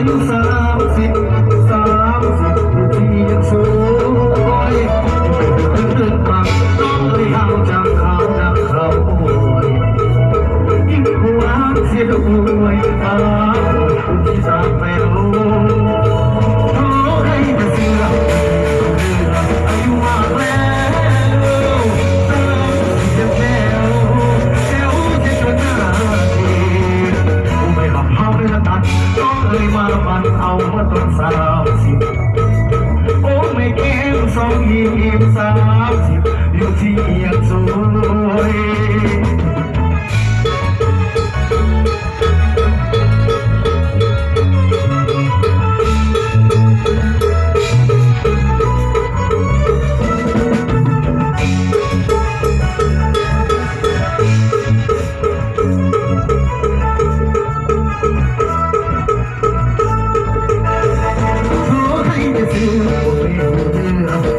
ยุ30อยู่ที่ยังสวยตื่นมาน้องเลยเอาจากขาวดังเขาโอยยิ่งหวานเสียด้วยฟ้าคุณที่สามไม่รู้โอ้ให้แต่เสืออายุมากแล้วเติมจะแก้วจะจนหน้าทีกูไม่รับเผาเรือตัดต้องเลยมาบันเอามาต้น30โอ้ไม่เก็บ2 20 30อยู่ที่ยังสวย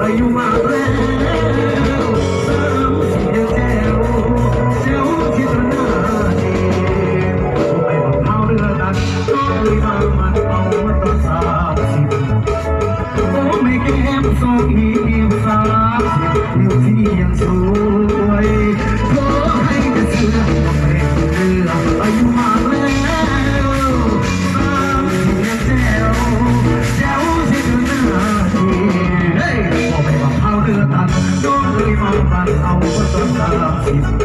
อายุมากแล้วยังแจ๋วที่ตระหน้าดีไม่บอกเผาเรือตัดก็เลยมามันเอามาต้น30โอ้ไม่เก็บ2 20 30อยู่ที่ยังสวยขอให้แต่เสือไม่เรืออายุมากแล้ว30ยังแจ๋วที่ตระหน้าดีไม่บอกเผาเรือตัดก็เลยมามันเอามาต้น30